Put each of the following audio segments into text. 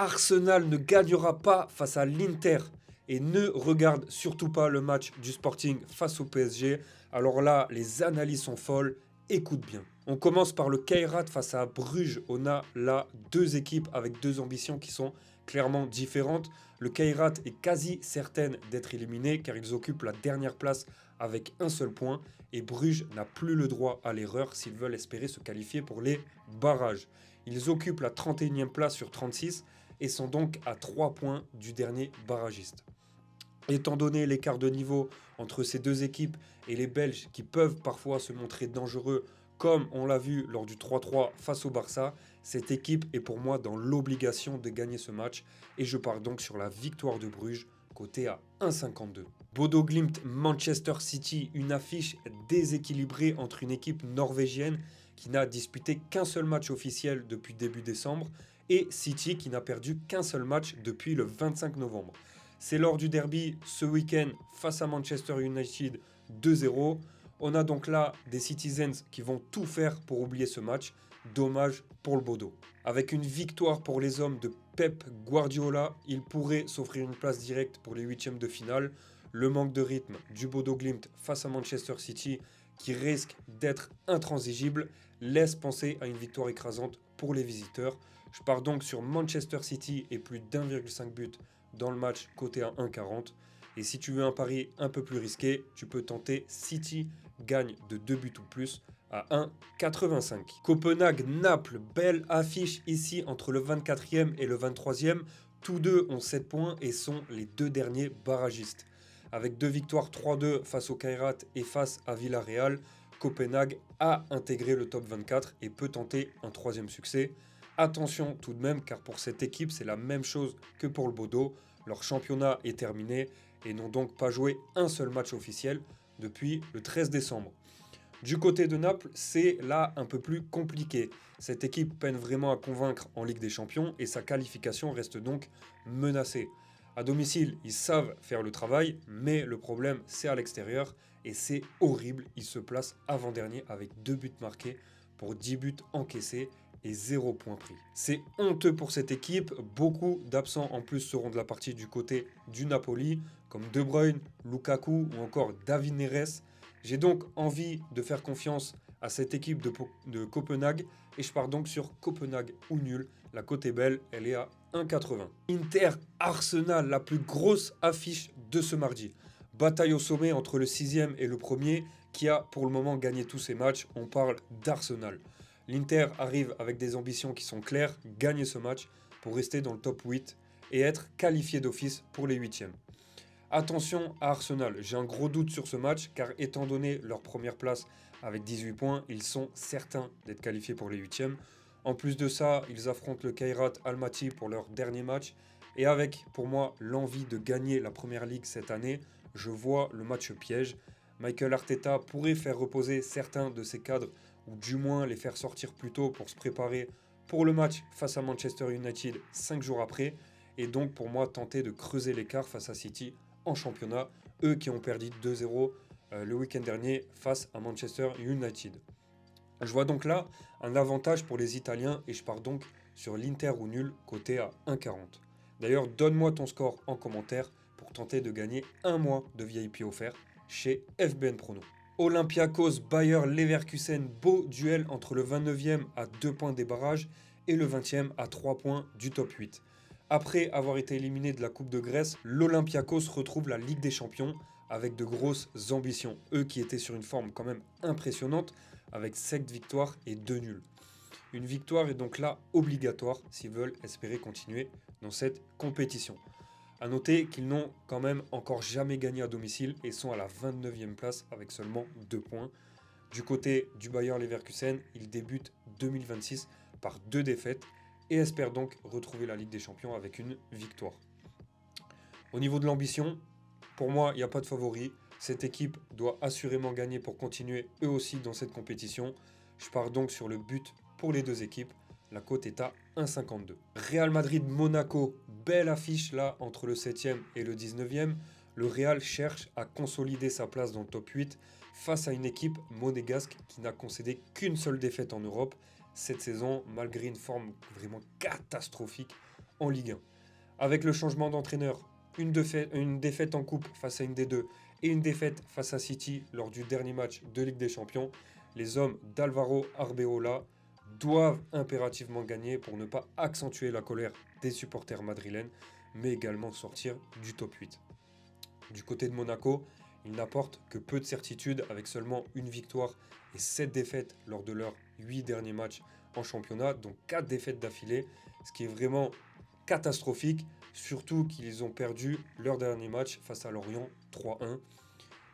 Arsenal ne gagnera pas face à l'Inter et ne regarde surtout pas le match du Sporting face au PSG. Alors là, les analyses sont folles, écoute bien. On commence par le Kairat face à Bruges. On a là deux équipes avec deux ambitions qui sont clairement différentes. Le Kairat est quasi certaine d'être éliminé car ils occupent la dernière place avec un seul point et Bruges n'a plus le droit à l'erreur s'ils veulent espérer se qualifier pour les barrages. Ils occupent la 31e place sur 36 et sont donc à 3 points du dernier barragiste. Étant donné l'écart de niveau entre ces deux équipes et les Belges qui peuvent parfois se montrer dangereux, comme on l'a vu lors du 3-3 face au Barça, cette équipe est pour moi dans l'obligation de gagner ce match et je pars donc sur la victoire de Bruges, côté à 1,52. Bodo Glimt Manchester City, une affiche déséquilibrée entre une équipe norvégienne qui n'a disputé qu'un seul match officiel depuis début décembre et City qui n'a perdu qu'un seul match depuis le 25 novembre. C'est lors du derby ce week-end face à Manchester United 2-0. On a donc là des Citizens qui vont tout faire pour oublier ce match. Dommage pour le Bodo. Avec une victoire pour les hommes de Pep Guardiola, il pourrait s'offrir une place directe pour les huitièmes de finale. Le manque de rythme du Bodo Glimt face à Manchester City, qui risque d'être intransigible, laisse penser à une victoire écrasante pour les visiteurs. Je pars donc sur Manchester City et plus d'1,5 but dans le match côté à 1,40. Et si tu veux un pari un peu plus risqué, tu peux tenter City gagne de 2 buts ou plus à 1,85. Copenhague-Naples, belle affiche ici entre le 24e et le 23e. Tous deux ont 7 points et sont les deux derniers barragistes. Avec deux victoires 3-2 face au Kairat et face à Villarreal, Copenhague a intégré le top 24 et peut tenter un troisième succès. Attention tout de même, car pour cette équipe, c'est la même chose que pour le Bodo. Leur championnat est terminé et n'ont donc pas joué un seul match officiel depuis le 13 décembre. Du côté de Naples, c'est là un peu plus compliqué. Cette équipe peine vraiment à convaincre en Ligue des Champions et sa qualification reste donc menacée. À domicile, ils savent faire le travail, mais le problème, c'est à l'extérieur et c'est horrible. Ils se placent avant-dernier avec 2 buts marqués pour 10 buts encaissés et 0 point pris. C'est honteux pour cette équipe. Beaucoup d'absents en plus seront de la partie du côté du Napoli, comme De Bruyne, Lukaku ou encore David Neres. J'ai donc envie de faire confiance à cette équipe de Copenhague et je pars donc sur Copenhague ou nul. La cote est belle, elle est à 1,80. Inter-Arsenal, la plus grosse affiche de ce mardi. Bataille au sommet entre le 6e et le 1er qui a pour le moment gagné tous ses matchs. On parle d'Arsenal. L'Inter arrive avec des ambitions qui sont claires, gagner ce match pour rester dans le top 8 et être qualifié d'office pour les 8e. Attention à Arsenal, j'ai un gros doute sur ce match car étant donné leur première place avec 18 points, ils sont certains d'être qualifiés pour les 8e. En plus de ça, ils affrontent le Kairat Almaty pour leur dernier match et avec pour moi l'envie de gagner la Première Ligue cette année, je vois le match piège. Mikel Arteta pourrait faire reposer certains de ses cadres ou du moins les faire sortir plus tôt pour se préparer pour le match face à Manchester United 5 jours après et donc pour moi tenter de creuser l'écart face à City en championnat, eux qui ont perdu 2-0 le week-end dernier face à Manchester United. Je vois donc là un avantage pour les Italiens et je pars donc sur l'Inter ou nul côté à 1,40. D'ailleurs, donne-moi ton score en commentaire pour tenter de gagner un mois de VIP offert chez FBN Prono. Olympiakos Bayer Leverkusen, beau duel entre le 29e à 2 points des barrages et le 20e à 3 points du top 8. Après avoir été éliminé de la Coupe de Grèce, l'Olympiakos retrouve la Ligue des Champions avec de grosses ambitions. Eux qui étaient sur une forme quand même impressionnante avec 7 victoires et 2 nuls. Une victoire est donc là obligatoire s'ils veulent espérer continuer dans cette compétition. A noter qu'ils n'ont quand même encore jamais gagné à domicile et sont à la 29e place avec seulement 2 points. Du côté du Bayer Leverkusen, ils débutent 2026 par 2 défaites et espèrent donc retrouver la Ligue des Champions avec une victoire. Au niveau de l'ambition, pour moi, il n'y a pas de favori. Cette équipe doit assurément gagner pour continuer eux aussi dans cette compétition. Je pars donc sur le but pour les deux équipes. La cote est à 1,52. Real Madrid-Monaco, belle affiche là entre le 7e et le 19e. Le Real cherche à consolider sa place dans le top 8 face à une équipe monégasque qui n'a concédé qu'une seule défaite en Europe cette saison, malgré une forme vraiment catastrophique en Ligue 1. Avec le changement d'entraîneur, une défaite en coupe face à une des deux et une défaite face à City lors du dernier match de Ligue des Champions, les hommes d'Alvaro Arbeloa doivent impérativement gagner pour ne pas accentuer la colère des supporters madrilènes, mais également sortir du top 8. Du côté de Monaco, ils n'apportent que peu de certitude avec seulement une victoire et 7 défaites lors de leurs 8 derniers matchs en championnat, donc 4 défaites d'affilée, ce qui est vraiment catastrophique, surtout qu'ils ont perdu leur dernier match face à Lorient 3-1.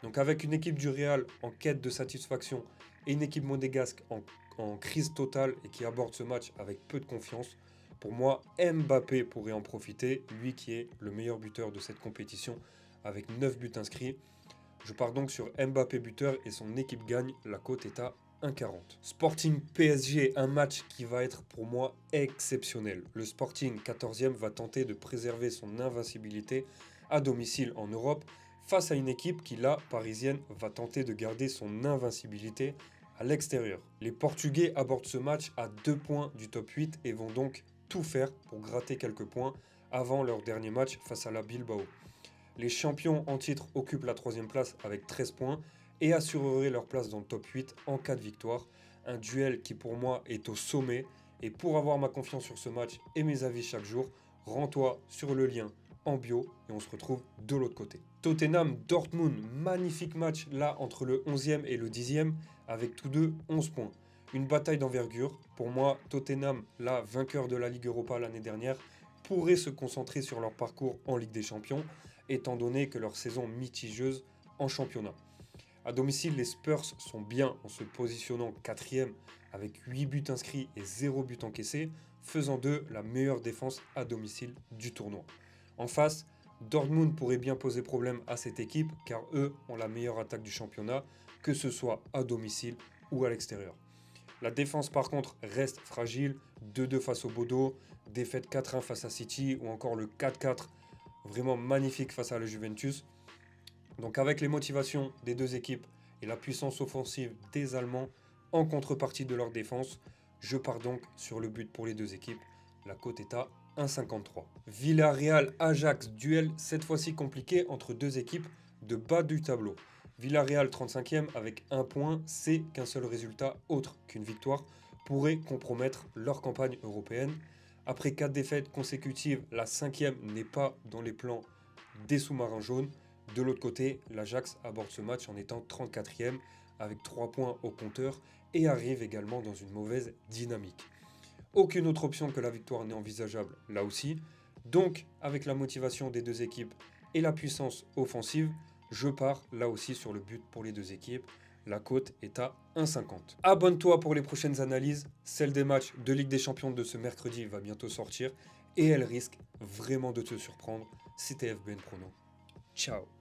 Donc avec une équipe du Real en quête de satisfaction et une équipe monégasque en crise totale et qui aborde ce match avec peu de confiance, pour moi, Mbappé pourrait en profiter, lui qui est le meilleur buteur de cette compétition avec 9 buts inscrits. Je pars donc sur Mbappé buteur et son équipe gagne, la cote est à 1,40. Sporting PSG, un match qui va être pour moi exceptionnel. Le Sporting 14e va tenter de préserver son invincibilité à domicile en Europe face à une équipe qui, la parisienne, va tenter de garder son invincibilité à l'extérieur. Les Portugais abordent ce match à 2 points du top 8 et vont donc tout faire pour gratter quelques points avant leur dernier match face à la Bilbao. Les champions en titre occupent la 3e place avec 13 points et assureraient leur place dans le top 8 en cas de victoire. Un duel qui pour moi est au sommet. Et pour avoir ma confiance sur ce match et mes avis chaque jour, rends-toi sur le lien en bio et on se retrouve de l'autre côté. Tottenham Dortmund, magnifique match là entre le 11e et le 10e avec tous deux 11 points. Une bataille d'envergure. Pour moi, Tottenham, là vainqueur de la Ligue Europa l'année dernière, pourrait se concentrer sur leur parcours en Ligue des Champions, étant donné que leur saison mitigieuse en championnat. À domicile, les Spurs sont bien en se positionnant 4e avec 8 buts inscrits et 0 but encaissé, faisant d'eux la meilleure défense à domicile du tournoi. En face, Dortmund pourrait bien poser problème à cette équipe car eux ont la meilleure attaque du championnat, que ce soit à domicile ou à l'extérieur. La défense par contre reste fragile, 2-2 face au Bodo, défaite 4-1 face à City ou encore le 4-4 vraiment magnifique face à la Juventus. Donc avec les motivations des deux équipes et la puissance offensive des Allemands en contrepartie de leur défense, je pars donc sur le but pour les deux équipes. La cote est à 1,53. Villarreal-Ajax, duel cette fois-ci compliqué entre deux équipes de bas du tableau. Villarreal 35e avec 1 point, c'est qu'un seul résultat autre qu'une victoire pourrait compromettre leur campagne européenne. Après 4 défaites consécutives, la 5e n'est pas dans les plans des sous-marins jaunes. De l'autre côté, l'Ajax aborde ce match en étant 34e avec 3 points au compteur et arrive également dans une mauvaise dynamique. Aucune autre option que la victoire n'est envisageable là aussi. Donc, avec la motivation des deux équipes et la puissance offensive, je pars là aussi sur le but pour les deux équipes. La cote est à 1,50. Abonne-toi pour les prochaines analyses. Celle des matchs de Ligue des Champions de ce mercredi va bientôt sortir et elle risque vraiment de te surprendre. C'était FBN Prono. Ciao.